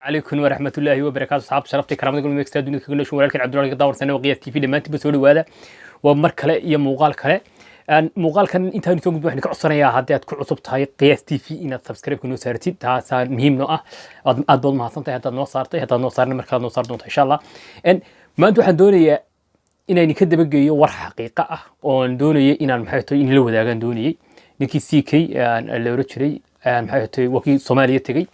عليكم ورحمة الله وبركاته صحاب شرفتي كرامتكم المكستاد دنيا كلنا شو ولكن عبد الله داور سنة وقياس تي في لما انت بسولي وهذا ومركله يا مقال كله ان مقال كان انت هني توقف وحنا كعصرنا هذا ku cusub tahay qiyaas TV inaad subscribe ku noo saartid taas muhiim noo ah aad baad mahadsantahay hadaad noo saartay hadaad noo saarna markaad noo saar doonto insha Allah in maanta waxaan doonayaa inaan ka dabageeyo war xaqiiqo ah oo aan doonayo inaan maxay tahay in la wadaagan doonayay ninkii CK la oran jiray maxay tahay wakii Soomaaliya tagay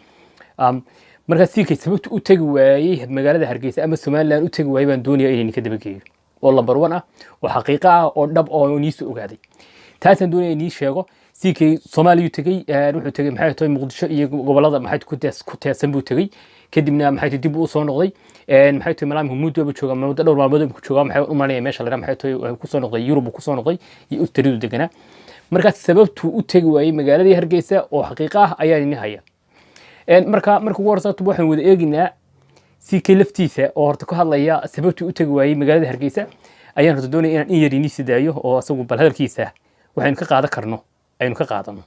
marka CK sababtu u tagi waayay magaalada Hargeysa ama Soomaaliland u tagi waayay baan doonayaa inaan ka dabageeyo oo lambar 1 ah oo xaqiiqo ah oo dhab oo niis ogaaday taasaan doonayay inii sheego CK Soomaaliya tagay wuxuu tagay maxay tahay Muqdisho iyo gobolada maxay ku teesan buu tagay kadibna maxay dib u soo noqday maxay tahay malaam muddo ba jooga muddo dhowr maalmood ku jooga maxay u maanaya meesha la maxay tahay ku soo noqday Yurub ku soo noqday iyo Australia degana marka sababtu u tagi waayay magaalada Hargeysa oo xaqiiqo ah ayaa inii haya marka ugu horsato waxaan wada eeginaa CK laftiisa oo horta ku hadlaya sababtu u tagi waayay magaalada Hargeysa ayaan horta doonay inaan in yar inii sidaayo oo asagu bal hadalkiisa waxaan ka qaadan karno aynu ka qaadano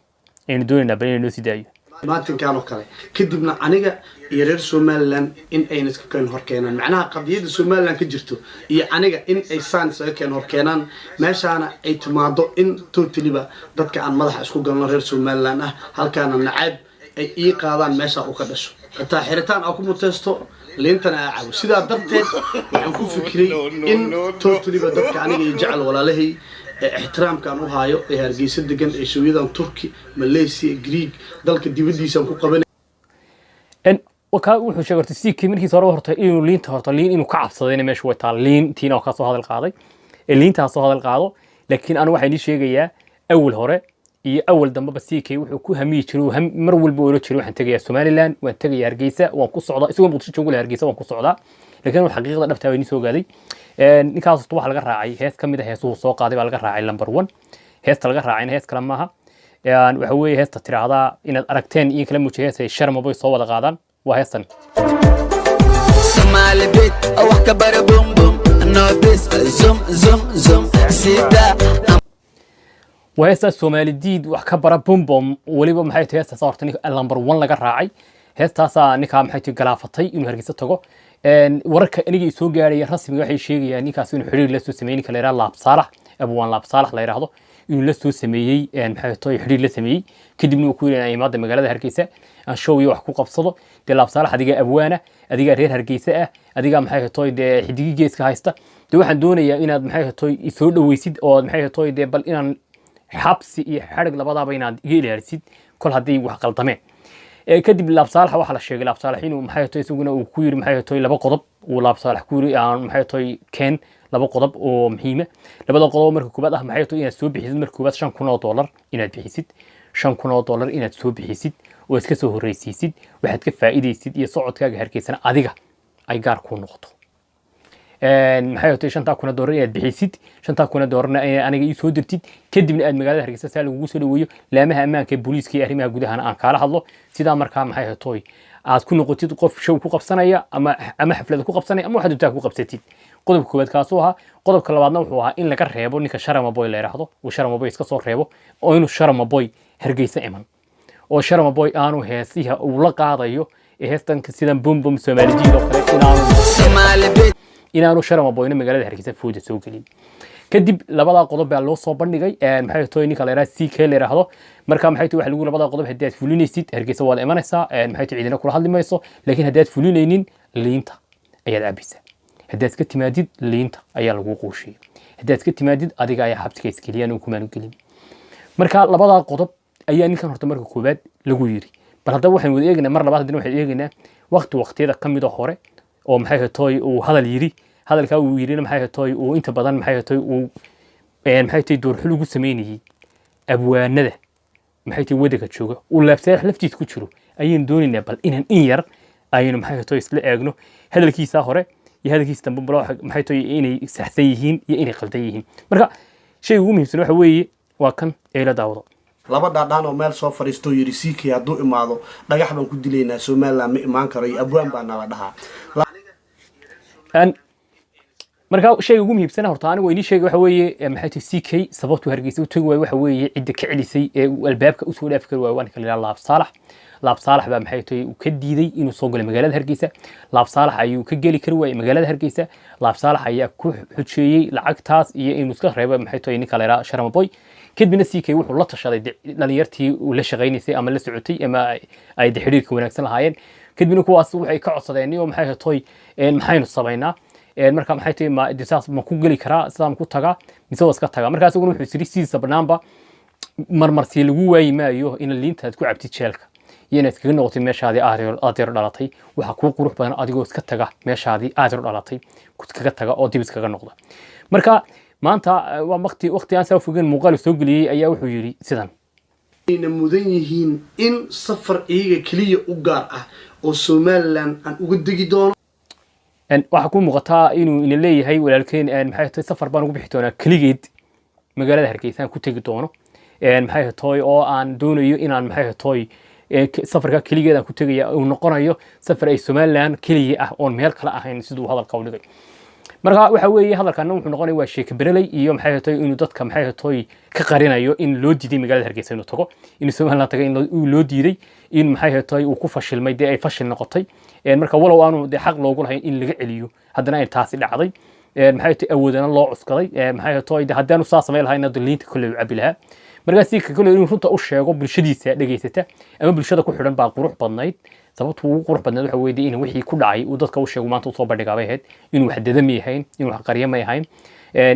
aynu doonaynaa bal inaan noo sidaayo maanta kaano kale kadibna aniga iyo reer Soomaaliland in ayna iska keen hor keenan macnaha qadiyada Soomaaliland ka jirto iyo aniga in ay saan iska keen hor keenan meeshaana ay timaado in totally-ba dadka aan madax isku galno reer Soomaaliland ah halkaana nacayb ay ii qaadaan meesha uu ka dhasho xitaa xiritaan aan ku muteesto leentana aacaw sida darteed waxaan ku fikiray in totally-ba dadka aniga iyo jecel walaalahay احترامكان u haayo ee Hargeysa degan ee Suudan Turki Malaysia Greek dalka dibadiisa ku qaban waka wuxuu sheegay CK markii soo hortay inuu liinta horta liin inuu ka cabsaday meesha way taal liin tiina ka soo hadal qaaday liinta soo hadal qaado laakiin anu waxaan sheegayaa awal hore iyo awal dambaba CK wuxuu ku hamiyi jiray mar walba oo jiray waxaan tagayaa Somaliland waan tagayaa Hargeysa waan ku socdaa isagoo Muqdisho joogo Hargeysa waan ku socdaa laakiin xaqiiqada dhabta way soo gaaday ninkaas waxa laga raacay hees kamid ah heesuhu soo qaaday baa laga raacay number 1 heesta laga raacay hees kala maaha waxa weeye heesta tiraahda inaad aragteen in kala muujiyay sharma boy soo wada qaadaan waa heestan Somali beat wax ka bar boom boom no this zoom zoom zoom sida وهسه الصومالي ديد وحكى برا بوم بوم وليبا محيط هسه صارت نمبر 1 لقى راعي هسه نكا محيط قلافتي إنه هرجسة تجو ورك نيجي سوق على رسمي واحد شيء يعني كاسون حرير لسه سميني كلا يرى لاب صالح أبو وان لاب صالح لا يرى إنه لسه سميه يعني محيط حرير لسه سميه كده من وكول يعني مادة مجال هرجسة شو يوحكوا قبصده ده لاب صالح هديجا أبوانا هديجا رير هرجسة هديجا محيط ده هديجا جيس كهايستا ده واحد دون يعني محيط يسود ويسيد أو محيط ده بل إن حبس حرق لبضع بيناد يجي رسيد كل هذي وحقل طمع كدب لاب صالح وحلا الشيء لاب صالحين ومحيطه يسوقنا وكوير محيطه لبا قضب ولاب صالح كوري يعني محيطه كان لبا قضب ومهمة لبدا قضب مركو كوباد محيطه إن سوب بحيث مركوبات $5,000 إن بحيث $5,000 إن سوب بحيث وإسكسه الرئيسيد واحد كفائدة يسيد يصعد كاجهر كيسنا أديجا أي جار كون نقطه محيطه شنطة كنا دورية بحيث شنطة كنا دورنا أنا جي سودرتي كدي من المجال هرجسة سال ووصل ويو لا مها أمان كبوليس كي أهرمها جودها أنا كاره الله سيدا مركها محيطه تكون نقطة قف شو كوقف صنايع أما حفلة كوقف صنايع أما واحد تاكو قف ستين قضب كوبات كاسوها قضب كل بعضنا وحوها إن لك الرهبو إنك شرم بوي لا يرحضه وشرم بوي يسكسر رهبو أو إنه شرم بوي هرجسة إيمان أو شرم بوي أنا هسيها ولا قاضيو هستن كسيدا بوم بوم سومالي جيلو كله inaanu sharama boyna magaalada Hargeysa fooda soo galin kadib labada qodob baa loo soo bandhigay maxay tahay ninka la yiraahdo CK la yiraahdo marka maxay tahay wax lagu labada qodob hadii aad fulinaysid Hargeysa waa la imanaysaa maxay tahay ciidana kula hadli mayso laakiin hadii aad fulinaynin liinta ayaad cabaysaa hadii aad ka timaadid liinta ayaa lagu qooshay hadii aad ka timaadid adiga ayaa xabsiga iskaliyan oo kumaan galin marka labada qodob ayaa ninkan horta marka koobaad lagu yiri bal hadda waxaan wada eegnaa mar labaad hadii waxaan eegnaa waqtiyada kamid ah hore oo maxay tahay uu hadal yiri hadalka uu yiri maxay tahay uu inta badan maxay tahay uu maxay tahay door xul ugu sameeyay abwaanada maxay tahay wadaga jooga uu laabtay laftiis ku jiro ayeen dooninaa bal inaan in yar ayeen maxay tahay isla eegno hadalkiisa hore iyo hadalkiisa dambe bal maxay tahay inay saxsan yihiin iyo inay qaldan yihiin marka shay ugu muhiimsan waxa weeye waa kan ee la daawado laba dhaadhaan oo meel soo fariisto yiri CK haduu imaado dhagax baan ku dileynaa Soomaaliland ma imaan karo abwaan baa nala dhahaa marka shayga ugu muhiimsan horta anigu inii sheegay waxa weeye maxay tahay CK sababtu hargeysa u tagi waay waxa weeye cidda ka celisay ee albaabka u soo dhaafi kari waay waan kala ilaa laab saalax baa maxay tahay uu ka diiday inuu soo galo magaalada hargeysa laab saalax ayuu ka geli kari waay magaalada hargeysa laab saalax ayaa ku xujeeyay lacagtaas iyo inuu iska reebo maxay tahay ninka la yiraahdo Sharmaboy kadibna CK wuxuu la tashaday dhalinyartii uu la shaqaynaysay ama la socotay ama ay xiriirka wanaagsan lahaayeen kadibna kuwaas waxay ka codsadeen inuu maxay tahay maxaynu sameynaa marka maxay tahay ma disaas ma ku gali karaa islaam ku taga mise waska taga markaas uu wuxuu siri siisa banaanba marmarsi lagu waayi maayo in liintaad ku cabtid jeelka iyana iskaga noqotay meeshaadii aad dhalatay waxa ku qurux badan adigoo iska taga meeshaadii aad dhalatay ku iskaga taga oo dib iskaga noqda marka maanta waa waqti aan soo fogeyn muuqaal soo galiyay ayaa wuxuu yiri sidan ina mudan yihiin in safar iyaga kaliya u gaar ah oo Somaliland aan uga digi doono waxa ku muuqata inuu ina leeyahay walaalkeen maxay tahay safar baan ugu bixi doonaa kaligeed magaalada Hargeysa ku tagi doono maxay tahay oo aan doonayo inaan maxay tahay safarka kaligeed aan ku tagaya uu noqonayo safar ay Somaliland kaliya ah oo meel kala ahayn sidoo hadalka u dhigay marka waxa weeye hadalkan wuxuu noqonayaa waa sheeko berelay iyo maxay tahay inuu dadka maxay tahay ka qarinayo in loo diiday magaalada Hargeysa inuu tago in Somaliland tagay in loo diiday in maxay tahay uu ku fashilmay ay fashil noqotay marka walow aanu xaq loogu lahayn in laga celiyo haddana ay taasi dhacday maxay tahay awoodana loo cuskaday maxay tahay haddaanu saa sameeyay lahayn liinta kulli u cabi lahaa marka si kale inuu runta u sheego bulshadiisa dhageysata ama bulshada ku xidhan baa qurux badnayd sababtu ugu qurux badnayd waxa weeyday in wixii ku dhacay uu dadka u sheego maanta u soo bandhigay ahayd inuu wax dadami yahay inuu wax qariyo ma yahay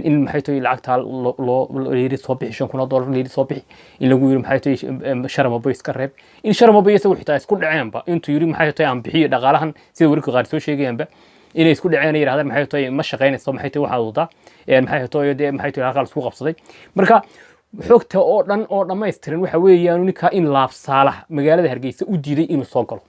in maxay tahay lacagta loo leeyahay soo bixi $5,000 leeyahay soo bixi in lagu yiri maxay tahay Sharmaboy iska reeb in Sharmaboy isagu xitaa isku dhaceenba intuu yiri maxay tahay aan bixiyo dhaqaalahan sida warka qaar soo sheegayanba inay isku dhaceen yiraahdaan maxay tahay ma shaqeynayso maxay tahay waxa wada maxay tahay maxay tahay halka isku qabsaday marka xogta oo dhan oo dhameystiran waxa weeyaan ninka in laab saalax magaalada Hargeysa u diiday inuu soo galo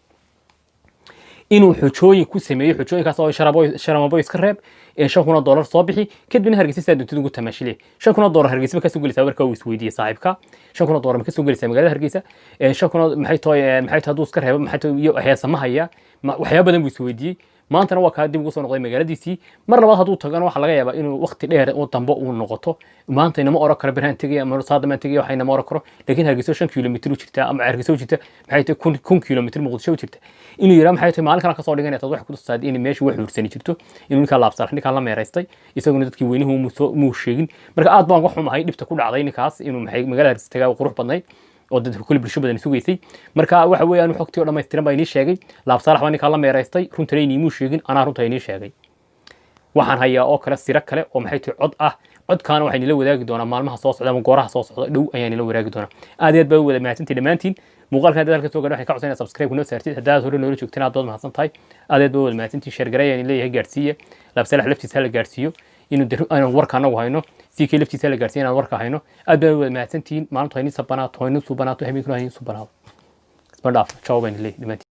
inuu xujooyin ku sameeyo xujooyinkaas oo Sharmaboy iska reeb $5,000 soo bixi kadibna Hargeysa saaduntidu ugu tamaashilay $5,000 Hargeysa ka soo galisa warka uu isweydiiyay saaxiibka $5,000 ka soo galisa magaalada Hargeysa $5,000 maxay tahay haduu iska reebo maxay tahay iyo heesama haya waxyaabo badan buu isweydiiyay maantana waa ka dib ugu soo noqday magaaladiisii mar labaad haduu tagana waxa laga yaabaa inuu waqti dheer oo dambe uu noqoto maanta inama oran karo biraan tagay ama saadama tagay waxa inama oran karo laakiin Hargeysa 5 kilomitir u jirta ama Hargeysa u jirta maxay tahay 1 kilomitir Muqdisho u jirta inuu yiraahdo maxay tahay maalin kale ka soo dhiganay dad wax ku tusaad in meesha wax uursan jirto inuu ninka laabsar ninka la meeraystay isaguna dadkii weynuhu muu sheegin marka aad baan wax xumahay dhibta ku dhacday ninkaas inuu maxay magaalada Hargeysa tagay qurux badnayd oo dadku kulli bulsho badan sugaysay marka waxa weeyaan xogtii oo dhameystiran baa inii sheegay laab saalax baa ninka la meeraystay runtii inuu sheegin ana runtii inii sheegay waxaan hayaa oo kale sira kale oo maxay tahay cod ah codkaana waxay nila wadaagi doonaa maalmaha soo socda ama gooraha soo socda dhow ayaan nila wadaagi doonaa aad iyo aad baa wada mahadsantii dhamaantiin muuqaalkan dadka soo gaadhay waxay ka codsanayaan subscribe kuna saartid hadaa hore noola joogtaan aad dood mahadsan tahay aad iyo aad baa wada mahadsantii share gareeyaan leeyahay gaarsiiye laab saalax laftiisa la gaarsiiyo inuu warka anagu hayno CK laftiisa la gaarsiin aan warka hayno aad baa wada mahadsantiin maalinta hayni sabanaato hayni subanaato habeenkuna hayni subanaato isbandhaaf ciao baan leeyahay